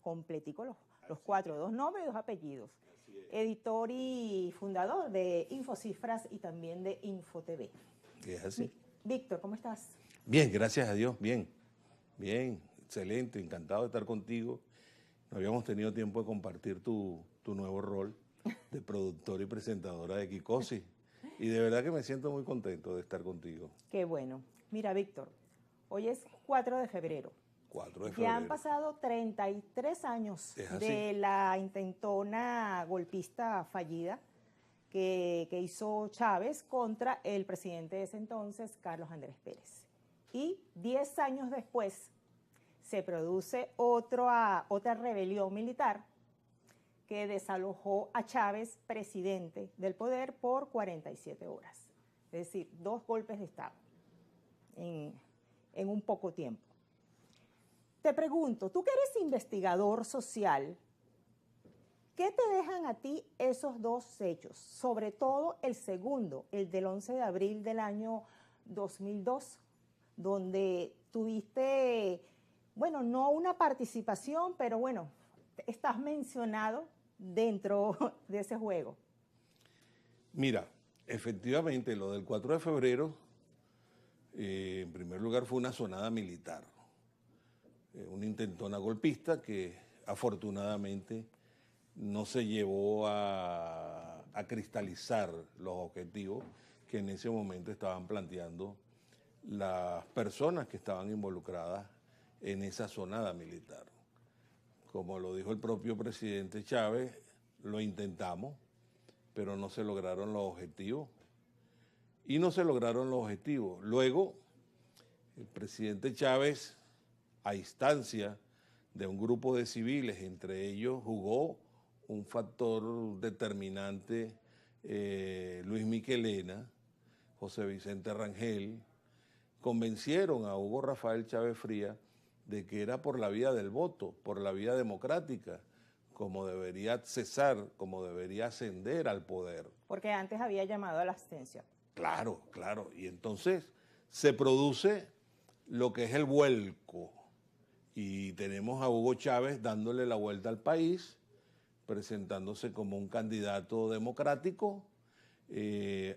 completico, los cuatro, 2 nombres y 2 apellidos. Editor y fundador de Infocifras y también de InfoTV. Es así. Víctor, ¿cómo estás? Bien, gracias a Dios, bien. Bien, excelente, encantado de estar contigo. No habíamos tenido tiempo de compartir tu nuevo rol de productora y presentadora de Kikosi. Y de verdad que me siento muy contento de estar contigo. Qué bueno. Mira, Víctor, hoy es 4 de febrero. 4 de febrero. Ya han pasado 33 años ¿Es de así? la intentona golpista fallida que hizo Chávez contra el presidente de ese entonces, Carlos Andrés Pérez. Y 10 años después se produce otra rebelión militar que desalojó a Chávez, presidente del poder, por 47 horas. Es decir, 2 golpes de Estado en un poco tiempo. Te pregunto, tú que eres investigador social, ¿qué te dejan a ti esos 2 hechos? Sobre todo el segundo, el del 11 de abril del año 2002, donde tuviste, bueno, no una participación, pero bueno, estás mencionado dentro de ese juego. Mira, efectivamente, lo del 4 de febrero, en primer lugar, fue una sonada militar. Una intentona golpista que afortunadamente no se llevó a cristalizar los objetivos que en ese momento estaban planteando las personas que estaban involucradas en esa sonada militar. Como lo dijo el propio presidente Chávez, lo intentamos, pero no se lograron los objetivos. Y no se lograron los objetivos. Luego, el presidente Chávez, a instancia de un grupo de civiles, entre ellos jugó un factor determinante Luis Miquelena, José Vicente Rangel, convencieron a Hugo Rafael Chávez Frías de que era por la vía del voto, por la vía democrática, como debería cesar, como debería ascender al poder. Porque antes había llamado a la abstención. Claro, claro. Y entonces se produce lo que es el vuelco. Y tenemos a Hugo Chávez dándole la vuelta al país, presentándose como un candidato democrático.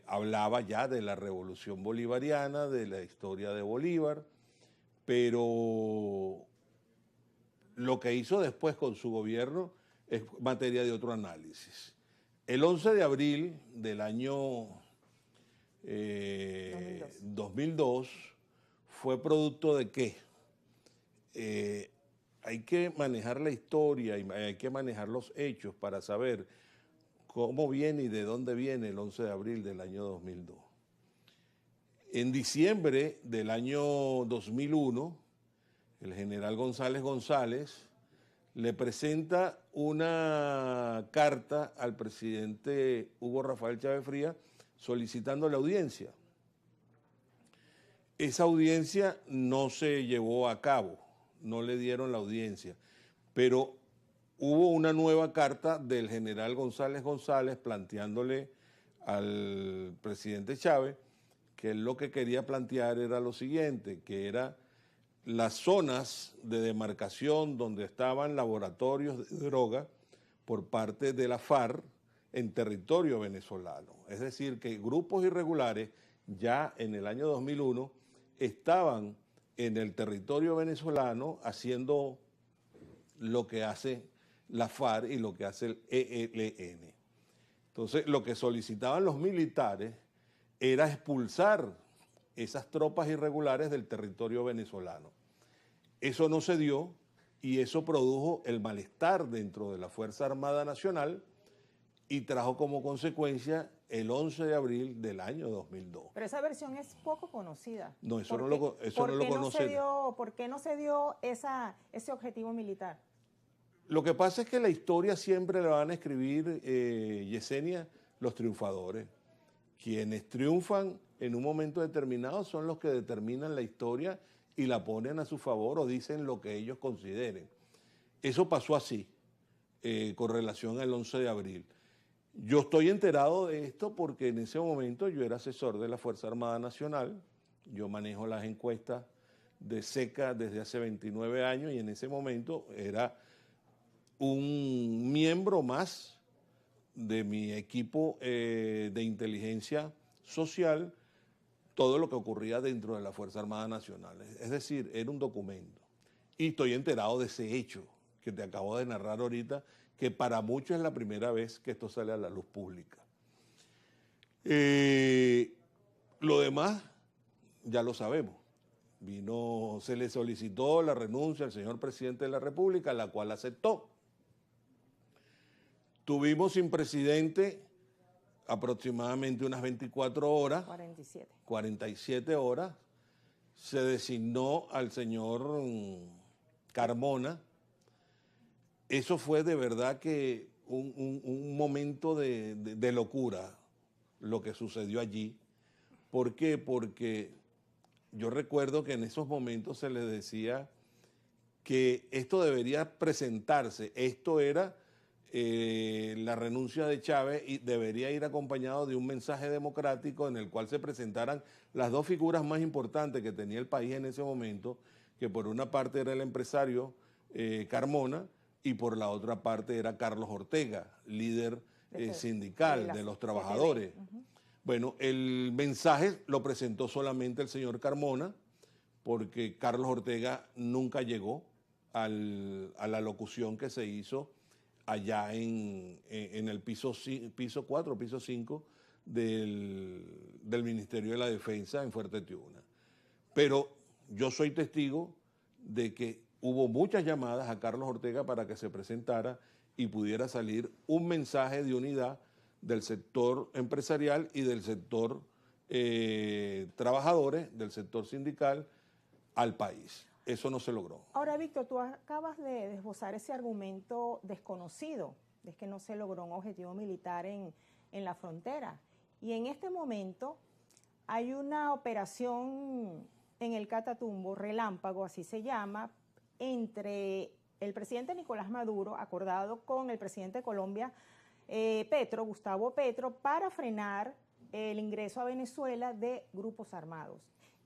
Hablaba ya de la revolución bolivariana, de la historia de Bolívar, pero lo que hizo después con su gobierno es materia de otro análisis. El 11 de abril del año 2002 fue producto de ¿qué? Hay que manejar la historia y hay que manejar los hechos para saber cómo viene y de dónde viene el 11 de abril del año 2002. En diciembre del año 2001, el general González González le presenta una carta al presidente Hugo Rafael Chávez Frías solicitando la audiencia. Esa audiencia no se llevó a cabo, no le dieron la audiencia, pero hubo una nueva carta del general González González planteándole al presidente Chávez que él lo que quería plantear era lo siguiente, que era las zonas de demarcación donde estaban laboratorios de droga por parte de la FARC en territorio venezolano. Es decir, que grupos irregulares ya en el año 2001 estaban en el territorio venezolano haciendo lo que hace la FARC y lo que hace el ELN. Entonces, lo que solicitaban los militares era expulsar esas tropas irregulares del territorio venezolano. Eso no se dio y eso produjo el malestar dentro de la Fuerza Armada Nacional y trajo como consecuencia el 11 de abril del año 2002. Pero esa versión es poco conocida. No, eso no lo conoce. ¿Por qué no se dio ese objetivo militar? Lo que pasa es que la historia siempre la van a escribir, Yesenia, los triunfadores. Quienes triunfan en un momento determinado son los que determinan la historia y la ponen a su favor o dicen lo que ellos consideren. Eso pasó así, con relación al 11 de abril. Yo estoy enterado de esto porque en ese momento yo era asesor de la Fuerza Armada Nacional, yo manejo las encuestas de SECA desde hace 29 años y en ese momento era un miembro más de mi equipo de inteligencia social todo lo que ocurría dentro de la Fuerza Armada Nacional. Es decir, era un documento. Y estoy enterado de ese hecho que te acabo de narrar ahorita, que para muchos es la primera vez que esto sale a la luz pública. Lo demás ya lo sabemos. Se le solicitó la renuncia al señor presidente de la República, la cual aceptó. Tuvimos sin presidente aproximadamente unas 24 horas. 47 horas. Se designó al señor Carmona. Eso fue de verdad que un momento de locura lo que sucedió allí. ¿Por qué? Porque yo recuerdo que en esos momentos se les decía que esto debería presentarse. Esto era la renuncia de Chávez y debería ir acompañado de un mensaje democrático en el cual se presentaran las dos figuras más importantes que tenía el país en ese momento, que por una parte era el empresario Carmona y por la otra parte era Carlos Ortega, líder sindical de los trabajadores. Bueno, el mensaje lo presentó solamente el señor Carmona, porque Carlos Ortega nunca llegó a la locución que se hizo allá en el piso 4, piso 5 del Ministerio de la Defensa en Fuerte Tiuna. Pero yo soy testigo de que hubo muchas llamadas a Carlos Ortega para que se presentara y pudiera salir un mensaje de unidad del sector empresarial y del sector trabajadores, del sector sindical al país. Eso no se logró. Ahora, Víctor, tú acabas de esbozar ese argumento desconocido, de que no se logró un objetivo militar en la frontera. Y en este momento hay una operación en el Catatumbo, Relámpago, así se llama, entre el presidente Nicolás Maduro, acordado con el presidente de Colombia, Gustavo Petro, para frenar el ingreso a Venezuela de grupos armados.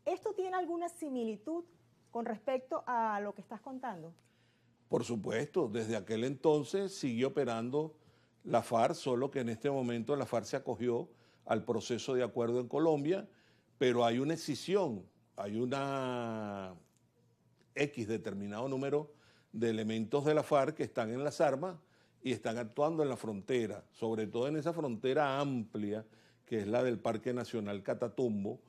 ¿Esto tiene alguna similitud con respecto a lo que estás contando? Por supuesto, desde aquel entonces siguió operando la FARC, solo que en este momento la FARC se acogió al proceso de acuerdo en Colombia, pero hay una escisión, hay una X determinado número de elementos de la FARC que están en las armas y están actuando en la frontera, sobre todo en esa frontera amplia que es la del Parque Nacional Catatumbo,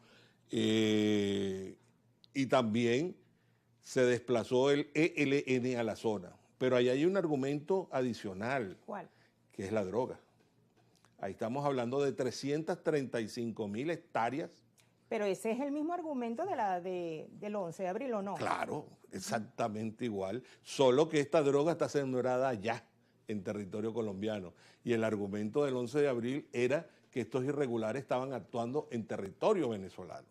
y también se desplazó el ELN a la zona. Pero ahí hay un argumento adicional. ¿Cuál? Que es la droga. Ahí estamos hablando de 335.000 hectáreas. Pero ese es el mismo argumento del 11 de abril, ¿o no? Claro, exactamente igual, solo que esta droga está sembrada allá, en territorio colombiano. Y el argumento del 11 de abril era que estos irregulares estaban actuando en territorio venezolano,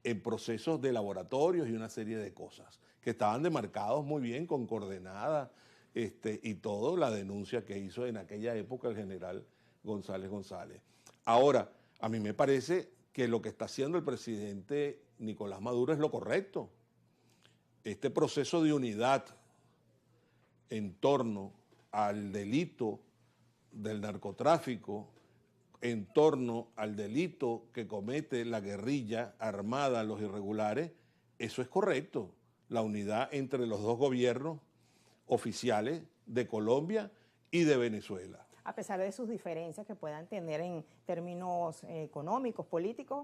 en procesos de laboratorios y una serie de cosas, que estaban demarcados muy bien con coordenadas y todo, la denuncia que hizo en aquella época el general González González. Ahora, a mí me parece que lo que está haciendo el presidente Nicolás Maduro es lo correcto. Este proceso de unidad en torno al delito del narcotráfico, en torno al delito que comete la guerrilla armada, los irregulares, eso es correcto. La unidad entre los dos gobiernos oficiales de Colombia y de Venezuela. A pesar de sus diferencias que puedan tener en términos económicos, políticos,